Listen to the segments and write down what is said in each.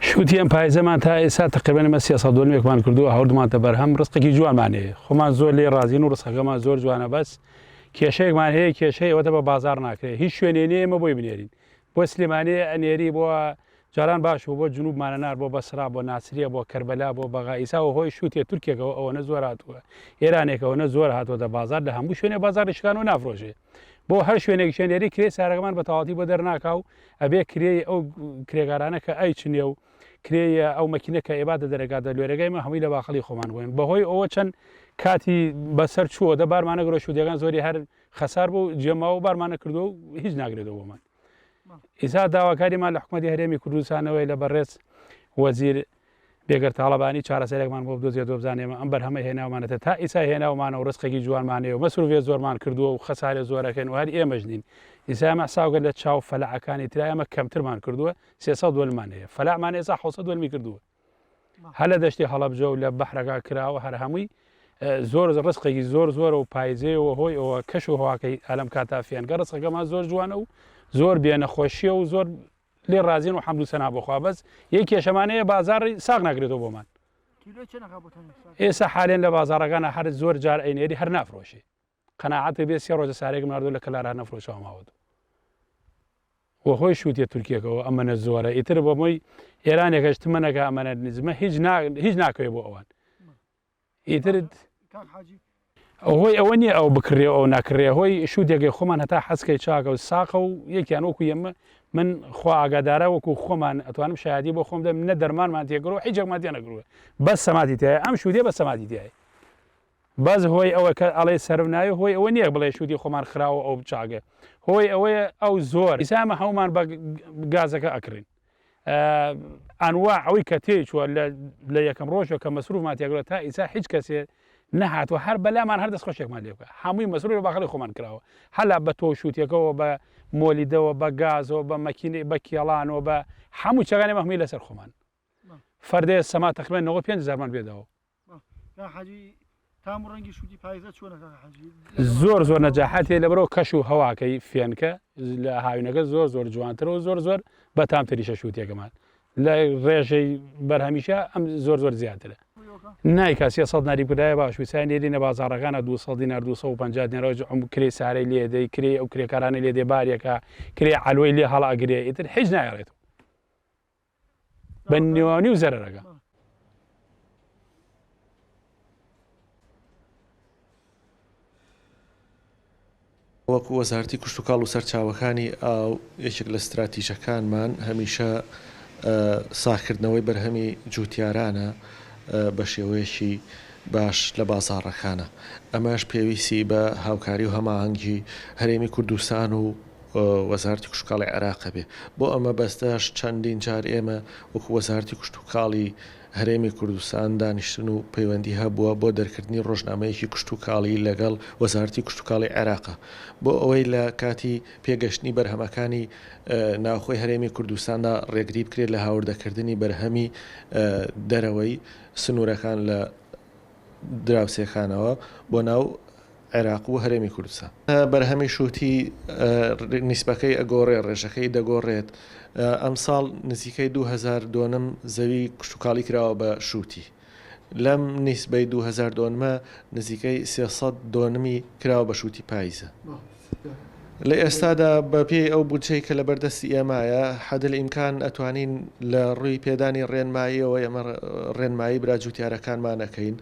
شوتی ئەم پایزەمان تا ئێستا تقریبان مە 300 دۆلمێکمان کردووە هەوردمانتە بەرهەم ڕستقێکی جوانمانەیە خۆمان زۆر لێ ڕازین و ڕستەکەمان زۆر جوانە بەس کێشەیەکمان هەیە کێشەی ئەوەتە بە بازار ناکرێت هیچ شوێنێنێ ئێمە بۆی بنێرین بۆ سلێمانێ ئەنێری بۆ جاران باش بۆ جنوبمانە نار بۆ بەسرا بۆ ناسریە بۆ کەربەلا بۆ بەغا ئیسا و هۆی شووتێ تورکێکەوە ئەوەنە زۆر هاتووە ئێرانێکەوەنە زۆر هاتووەتە بازار لە هەموو شوێنێ بازاری شکان و نافرۆژێ بۆ هەر شوێنێک شوێنێری کرێ سارەکەمان بە تەواوەتی بۆ دەرناکا و ئەبێ کرێی ئەو کرێگارانە کە ئەیچنێ و کرێیە ئەو مەکینە کە ئێبادە دەرەگاتە لێرەگەیمە هەمووی لە باخەڵی خۆمان بووین بەهۆی ئەوە چەند کاتی بەسەر چووە دە بارمانە گرۆ شودەکان زۆری هەر خەسار بوو جێماوە بارمانە کردو و هیچ ناگرێتەوە بۆمان ئیسا داواکاریمان لە حکوومەتی هەرێمی کوردستانەوەی لە بەڕێز وەزیر بێگەر تاڵەبانی چارەسەرێکمان بۆ بدۆزێت بزانێمە ئەم بەرهەمە هێناومانێتە تا ئیسا هێناومانە و ڕستقێکی جوانمانەیە و مەسروفێ زۆرمان کردووە و خەسارێ زۆرەکەن و هەر ئێمەش نین ئیسا ئەمە حسابکە لە چاو فەلەعەکانی ترا ئەمە کەمترمان کردووە 300 دۆلمان هەیە فەلەعمان ئێستا 700 دۆلمی کردووە هەر لە دەشتی هەڵەبجە و لە بەحرەکە کراوە هەر هەمووی زۆر ڕستقێکی زۆر زۆرە و پایزەیەوە هۆی ئەوە کەش و هەواکەی ئەلەم کاتافیانگە ڕستقەکەمان زۆر جوانە و زۆر بێنەخۆشیە و زۆر لێ ڕازین و حەمد و سەنا بخوا بەس یەک کێشەمانەیە بازاری ساغ ناگرێتەوە بۆمان ئێستا حالێن لە بازارەکانە هەر زۆر جار ئەینێری هەر نافرۆشی قەناعەتی بێ 3 ڕۆژە سارێکم ناردوو لە کەلار هەر نەفرۆشەوە ماوەت وە هۆی شووتێ تورکیەکەەوە ئەمەنە زۆرە ئیتر بۆ مۆی ئێرانێکەش تمەنەکە ئەمەنە نزمە هیچ ناکەوێت بۆ ئەوان ئیترت هۆی ئەوە نییە ئەو بکڕێ ئەو ناکڕێ هۆی شووتێکی خۆمان هەتا حەسکەی چاکە و ساقە و یەکیان وەکو ئێمە من خوا ئاگادارە وەکو خۆمان ئەتوانم شایدی بۆ خۆم دەم نە دەرمانمان تێگرەوە هیچێکمان تێ نەگرووە بەس سەماتی تایە ئەم شوودێ بە سەماتی تایە بەس هۆی ئەوە کە ئەڵێ سەرناوی هۆی ئەوە نییە بڵێ شوودی خۆمان خراوە ئەو بچاگە هۆی ئەوەیە ئەو زۆر ئیسامە هەومان بە گازەکە ئەکرین ئەنواع ئەوەی کە تێچووە لە یەکەم ڕۆژە کە مەسروفمان تێگرێت تا ئیسا هیچ کەسێ نەهاتوە هەر بەلامان هەر دەستخۆشێکمان لێ بکە هەمووی مەسروف باخەڵی خۆمان کراوە هەلا بە تۆ شووتێکەوە بە مۆلیدەوە بە گازەوە بە مەکینەی بە کێڵانەوە بە هەموو چەکانی مەهمی لەسەر خۆمان فەردەیە سەما تقریبان 95,000مان بێدەوە زۆر زۆر نەجاحەتێ لەبەرەوە کەش و هەواکەی فێنکە لە هاوینەکە زۆر زۆر جوانترەوە زۆر زۆر بەتامتریشە شووتێکەکەمان لە ڕێژەی بەرهەمیشە ئەم زۆر زۆر زیاترە نایکە 300 ناری کودایە باش ویسای نێرینە بازارەکانە 200 دینار 250 دینار کرێ سارەی لێدەی کرێ ئەو کرێکارانی لێدێ بارێکە کرێ عەلوەی لێ هەڵاگرێ ئیتر هیچ نایەڕێتەوە بە نێوانی و زەرەرەکە وەکو وەزارەتی کشتتوکاڵ و سەرچاوەکانی ئاو یەکێک لە استراتیژەکانمان هەمیشە ساکردنەوەی بەرهەمی جوتیارانە بە شێوەیەکی باش لە بازاڕەکانە ئەمەش پێویستی بە هاوکاری و هەماهەنگی هەرێمی کوردستان و وەزارەتی کشتتوکاڵی عێراق بێ بۆ ئەمە بەستەش چەندین جار ئێمە وەکو وەزارەتی کشتتوکاڵی هەرێمی کوردستان دانیشتن و پەیوەندی هەبووە بۆ دەرکردنی ڕۆژنامەیەکی کشتتوکاڵی لەگەڵ وەزارەتی کشتتوکاڵی عێراقە بۆ ئەوەی لە کاتی پێگەشتنی بەرهەمەکانی ناوخۆی هەرێمی کوردستاندا ڕێگری بکرێت لە هاوردەکردنی بەرهەمی دەرەوەی سنوورەکان لە دراوسێکانەوە بۆ ناو عێراق و هەرێمی کوردستان بەرهەمی شووتی نیسبەکەی ئەگۆڕێ ڕێژەکەی دەگۆڕێت ئەم ساڵ نزیکەی 2000 دۆنم زەوی کشتتوکاڵی کراوە بە شووتی لەم نیسبەی 2000 دۆنمە نزیکەی 300 دۆنمی کراوە بە شووتی پاییزە لە ئێستادا بە پێی ئەو بودجەی کە لە بەردەستی ئێمایە حەدل ئیمکان ئەتوانین لە ڕووی پێدانی ڕێنماییەوە ئێمە ڕێنمایی براجوتیارەکانمانەکەین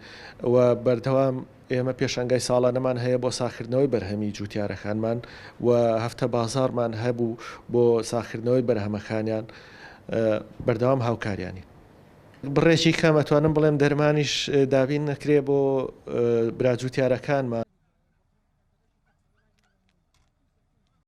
و بەردەوام ئێمە پێشەنگای ساڵانەمان هەیە بۆ ساکردنەوەی بەرهەمی جوتیارەکانمان و هەفتە بازارمان هەبوو بۆ ساکردنەوەی بەرهەمەکانیان بەردەوام هاوکاریانی بڕێکی کەم ئەتوانم بڵێم دەرمانیش دابین نەکرێ بۆ براجوتیارەکانمان